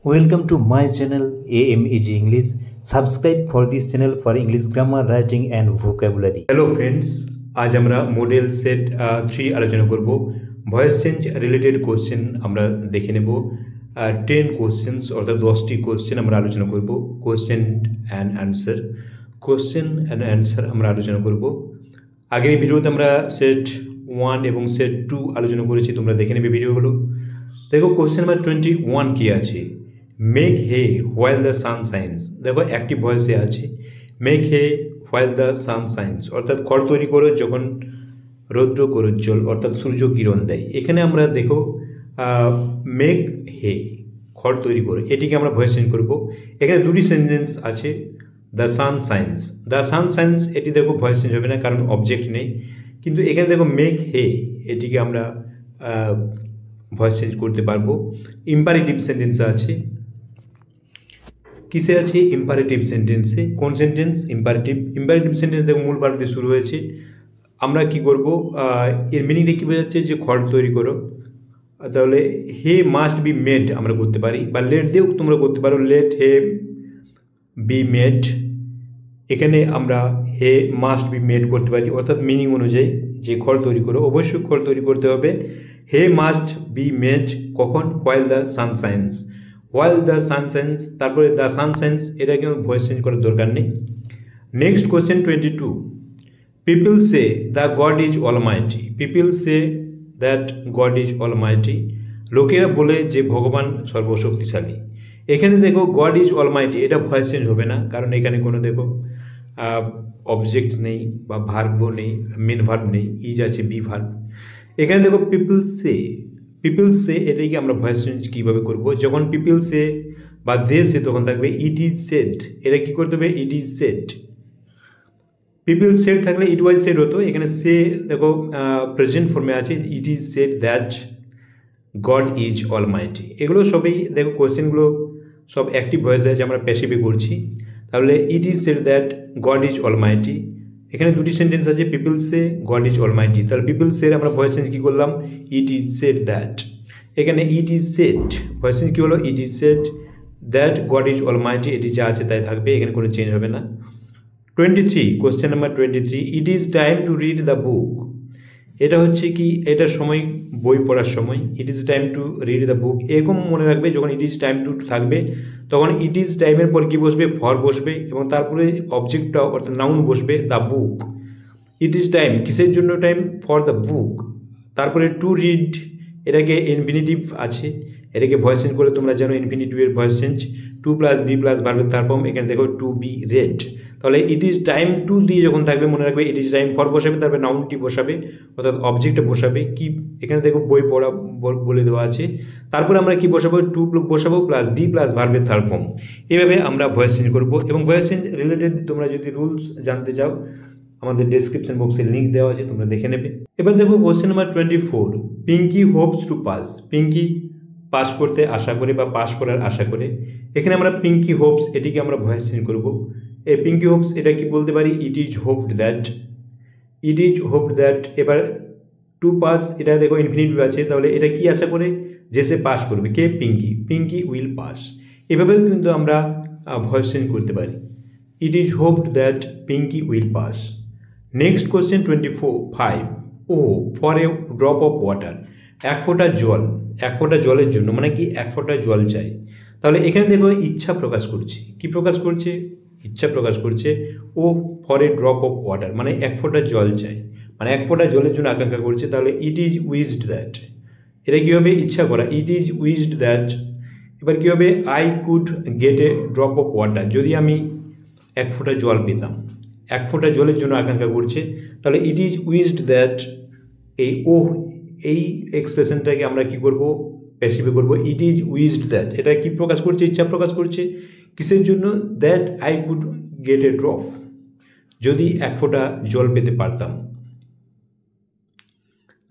Welcome to my channel AMEG English. Subscribe for this channel for English grammar, writing and vocabulary. Hello friends, আজ আমরা model set 3 আলোচনা করব। Voice change related question আমরা দেখে নেব। 10 questions অর্থাৎ 10টি কোশ্চেন আমরা আলোচনা করব। কোশ্চেন অ্যান্ড অ্যান্সার আমরা আলোচনা করব। আগের ভিডিওতে আমরা সেট 1 এবং সেট 2 আলোচনা করেছি, তোমরা দেখে নেবে ভিডিওগুলো। দেখো কোশ্চেন নাম্বার 21 কি আছে, make hay while the sun shines. দেখো অ্যাক্টিভ ভয়েসে আছে make hay while the sun shines, অর্থাৎ খড় তৈরি করো যখন রৌদ্র করোজ্জ্বল অর্থাৎ সূর্য কিরণ দেয়। এখানে আমরা দেখো মেক হে খড় তৈরি করো, এটিকে আমরা ভয়েস চেঞ্জ করবো। এখানে দুটি সেন্টেন্স আছে, the sun shines. The sun shines এটি দেখো ভয়েস চেঞ্জ হবে না, কারণ অবজেক্ট নেই। কিন্তু এখানে দেখো মেক হে, এটিকে আমরা ভয়েস চেঞ্জ করতে পারবো। ইম্পারেটিভ সেন্টেন্স আছে, কিসে আছে? ইম্পারেটিভ সেন্টেন্সে। কোন সেন্টেন্স? ইম্পারেটিভ সেন্টেন্স দেখো মূল ভার্ব দিয়ে শুরু হয়েছে। আমরা কি করব, এর মিনিংটা কী বোঝাচ্ছে? যে খড় তৈরি করো। তাহলে হে মাস্ট বি মেড আমরা করতে পারি, বা লেট দিয়েও তোমরা করতে পারো, লেট হে বি মেড। এখানে আমরা হে মাস্ট বি মেড করতে পারি, অর্থাৎ মিনিং অনুযায়ী যে খড় তৈরি করো, অবশ্যই খড় তৈরি করতে হবে। হে মাস্ট বি মেড কখন? While the sun shines. While the sun shines, তারপরে দ্য সান সাইন্স, এটা কিন্তু ভয়েস চেঞ্জ করার দরকার নেই। Next question 22, people say the god is Almighty. People say that God is Almighty, লোকেরা বলে যে ভগবান সর্বশক্তিশালী। এখানে দেখো গড ইজ অলমাইটি, এটা ভয়েস চেঞ্জ হবে না, কারণ এখানে কোনো দেখো অবজেক্ট নেই বা ভার্বও নেই, মেন ভার্ব নেই, ইজ আছে, বি ভার্ব। এখানে দেখো পিপল সে, এটাকে আমরা ভয়েস চেঞ্জ কীভাবে করবো? যখন পিপল সে বা দে সে তখন থাকবে ইট ইজ সেড। এটা কী করতে হবে? It is said. People said থাকলে ইট ওয়াজ সেড হতো। এখানে সে দেখো প্রেজেন্ট ফর্মে আছে, ইট is said that God is Almighty. এগুলো সবই দেখো কোয়েশ্চেনগুলো সব অ্যাক্টিভ ভয়েস আছে, আমরা প্যাসিভে করছি। তাহলে it is said that God is almighty, এখানে দুটি সেন্টেন্স আছে, people say God is almighty. তাহলে পিপল সে আমরা ভয়েস চেঞ্জ কী করলাম? It is said that. এখানে it is said, voice change কী হলো? It is said that God is almighty, এটি যা আছে তাই থাকবে, এখানে কোনো চেঞ্জ হবে না। 23, question number 23, it is time to read the book. এটা হচ্ছে কি, এটা সময় বই পড়ার সময়। It is time to read the book, এরকম মনে রাখবে, যখন ইট ইজ টাইম টু থাকবে তখন ইট ইজ টাইমের পর কি বসবে? ফর বসবে, এবং তারপরে অবজেক্টটা অর্থাৎ নাউন বসবে, the book. It is time, কিসের জন্য টাইম? For the book. তারপরে টু রিড, এটাকে ইনফিনিটিভ আছে, এটাকে ভয়েস চেঞ্জ করে তোমরা জানো ইনফিনিটিভের voice change, to plus be plus ভার্বের তার ফর্ম। এখানে দেখো টু বি রেড। তাহলে ইট ইজ টাইম টু দিয়ে যখন থাকবে মনে রাখবে ইট ইজ টাইম ফর বসাবে, তারপরে নাউনটি বসাবে অর্থাৎ অবজেক্টটা বসাবে। কি এখানে দেখো বই পড়া বলে দেওয়া আছে, তারপরে আমরা কি বসাবো? টু বসাবো প্লাস বি প্লাস ভার্বের থার্ড ফর্ম। এইভাবে আমরা ভয়েস চেঞ্জ করবো। এবং ভয়েস চেঞ্জ রিলেটেড তোমরা যদি রুলস জানতে চাও, আমাদের ডেসক্রিপশন বক্সে লিঙ্ক দেওয়া আছে, তোমরা দেখে নেবে। এবার দেখো question number 24, Pinky hopes to pass. Pinky pass করতে আশা করে বা পাস করার আশা করে। এখানে আমরা পিঙ্কি হোপস, এটিকে আমরা ভয়েস চেঞ্জ করবো। এই পিঙ্কি হোপস, এটা কি বলতে পারি? It is hoped that. It is hoped that. এবার টু পাস, এটা দেখো ইনফিনিটিভ আছে, তাহলে এটা কি আশা করে? যে সে পাস করবে। কে? পিঙ্কি। Pinky will pass. এভাবেও কিন্তু আমরা ভয়েস চেঞ্জ করতে পারি। It is hoped that Pinky will pass. Next question 25, O for a drop of water. এক ফোঁটা জল, এক ফোঁটা জলের জন্য, মানে কি এক ফোঁটা জল চাই। তাহলে এখানে দেখো ইচ্ছা প্রকাশ করছে। কি প্রকাশ করছে? ইচ্ছা প্রকাশ করছে। O for a drop of water, মানে এক ফোঁটা জল চাই, মানে এক ফোঁটা জলের জন্য আকাঙ্ক্ষা করছে। তাহলে ইট ইজ উইজড দ্যাট, এটা কী হবে? ইচ্ছা করা। It is উইজড that. এবার কী হবে? I could get A drop of water, যদি আমি এক ফোঁটা জল পেতাম। এক ফোঁটা জলের জন্য আকাঙ্ক্ষা করছে, তাহলে ইট ইজ উইজড দ্যাট। এই এক্সপ্রেশনটাকে আমরা কি করব? প্যাসিভে করব। ইট ইজ উইজড দ্যাট, এটা কি প্রকাশ করছে? ইচ্ছা প্রকাশ করছে। কিসের জন্য? That I could get A drop, যদি এক ফোঁটা জল পেতে পারতাম।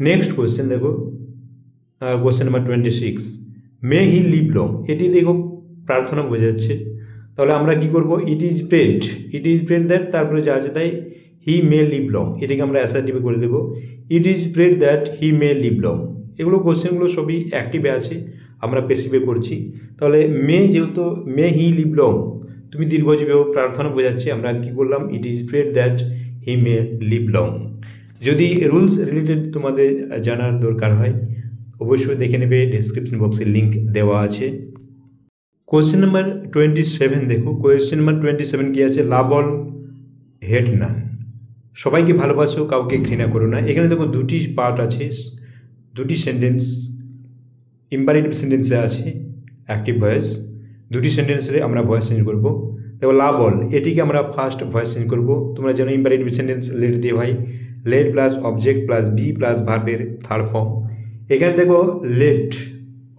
নেক্সট কোয়েশ্চেন দেখো, question number 26, May he live long. এটি দেখো প্রার্থনা বোঝাচ্ছে। তাহলে আমরা কি করব? It is prayed. It is prayed that, তারপরে যা আছে তাই, হি মে লিভ লং, এটাকে আমরা অ্যাসার্টিভে করে দেবো। It is prayed that he May live long. এগুলো কোয়েশ্চেনগুলো সবই অ্যাক্টিভে আছে, আমরা পেসিভে করছি। তাহলে মে যেহেতু মে হি লিভ লং, তুমি দীর্ঘজীবী হোক প্রার্থনা বোঝাচ্ছে, আমরা কি বললাম, it is prayed that he May live long. যদি রুলস রিলেটেড তোমাদের জানার দরকার হয় অবশ্যই দেখে নেবে, ডেসক্রিপশন বক্সে লিঙ্ক দেওয়া আছে। কোয়েশ্চেন নাম্বার 27 দেখো। কোয়েশ্চেন নাম্বার 27 কি আছে? লাভ অল হেট নান। সবাইকে ভালোবাসো, কাউকে ঘৃণা করো না। এখানে দেখো দুটি পার্ট আছে, দুটি সেন্টেন্স ইম্পারেটিভ সেন্টেন্সে আছে অ্যাক্টিভ ভয়েস। দুটি সেন্টেন্সে আমরা ভয়েস চেঞ্জ করব। দেখো লাভ অল, এটিকে আমরা ফার্স্ট ভয়েস চেঞ্জ করব। তোমরা জানো ইম্পারেটিভ সেন্টেন্স লেট দিয়ে হয়, let plus object plus be plus ভার্বের থার্ড ফর্ম। এখানে দেখো লেট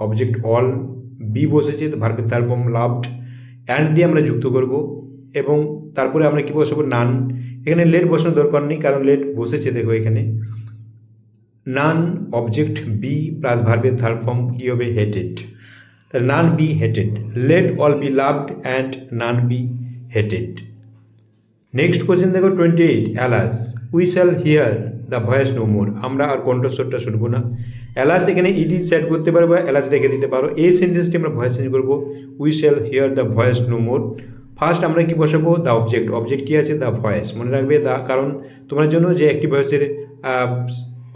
অবজেক্ট অল, বি বসেছে ভার্বের থার্ড ফর্ম লাভড, অ্যান্ড দিয়ে আমরা যুক্ত করব এবং তারপরে আমরা কি বসাবো? নান। এখানে লেট বসানোর দরকার নেই কারণ লেট বসেছে। দেখো এখানে নান অবজেক্ট বি প্লাস ভার্বের থার্ড ফর্ম কী হবে? হেটেড। তাহলে none be hated, let all be loved and none be hated. Next question দেখো 28, alas we shall hear the voice no more. আমরা আর কণ্ঠস্বরটা শুনবো না। অ্যালাস এখানে ইডি সেট করতে পারো বা অ্যালাস রেখে দিতে পারো। এই সেন্টেন্সটি আমরা ভয়েস চেঞ্জ করবো, we shall hear the voice no more. First আমরা কি বসাবো? দ্য অবজেক্ট, অবজেক্ট কী আছে? The voice. মনে রাখবে দ্য, কারণ তোমার জন্য যে একটি ভয়েসের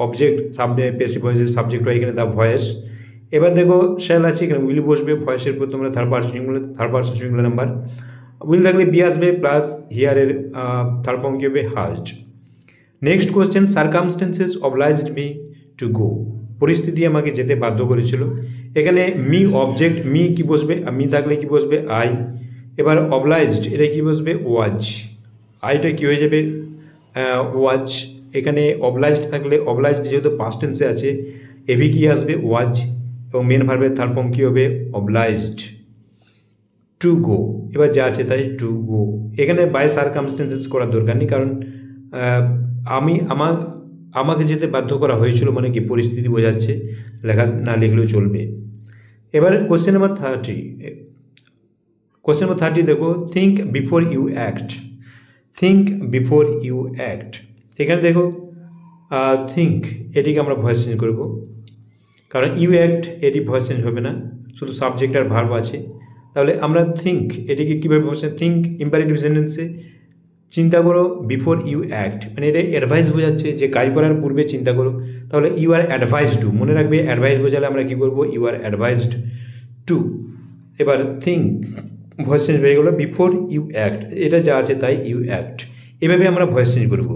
অবজেক্ট পেসিভ ভয়েসের সাবজেক্ট হয় এখানে দ্য ভয়েস। এবার দেখো শ্যাল আছে, এখানে উইল বসবে, ভয়েসের পর তোমরা third person singular number, will থাকলে বি আসবে প্লাস হিয়ারের থার্ড ফর্ম কী হবে? Hard. Next question, circumstances obliged me to go. পরিস্থিতি আমাকে যেতে বাধ্য করেছিল। এখানে মি অবজেক্ট, মি কি বসবে? মি থাকলে কি বসবে? আই। এবার অবলাইজড, এটা কি বসবে? ওয়াজ। আইটা কি হয়ে যাবে? ওয়াজ। এখানে অবলাইজড থাকলে, অবলাইজড যেহেতু পাস্ট টেন্সে আছে, এভি কি আসবে? ওয়াজ, এবং মেন ভার্বের থার্ড ফর্ম কী হবে? অবলাইজড। টু গো, এবার যা আছে তাই টু গো। এখানে বাই সার্কামস্টেন্সেস করার দরকার নেই কারণ আমাকে যেতে বাধ্য করা হয়েছিল মানে কি পরিস্থিতি বোঝাচ্ছে, লেখা না লিখলেও চলবে। এবার কোয়েশ্চেন নাম্বার 30। কোয়েশ্চেন নাম্বার 30 দেখো, think before you act. Think before you act, এখানে দেখো থিঙ্ক এটিকে আমরা ভয়েস চেঞ্জ করব কারণ ইউ অ্যাক্ট এটি ভয়েস চেঞ্জ হবে না, শুধু সাবজেক্ট আর ভার্ব আছে। তাহলে আমরা থিঙ্ক এটিকে কীভাবে বলছি? থিঙ্ক ইম্পারেটিভ সেন্টেন্সে চিন্তা করো, বিফোর ইউ অ্যাক্ট মানে এটা অ্যাডভাইস বোঝাচ্ছে যে কাজ করার পূর্বে চিন্তা করো। তাহলে ইউ আর অ্যাডভাইসড টু, মনে রাখবে অ্যাডভাইস বোঝালে আমরা কী করবো? You are advised to. এবার থিঙ্ক ভয়েস চেঞ্জ হয়ে গেলো, বিফোর ইউ অ্যাক্ট, এটা যা আছে তাই ইউ অ্যাক্ট। এভাবে আমরা ভয়েস চেঞ্জ করবো।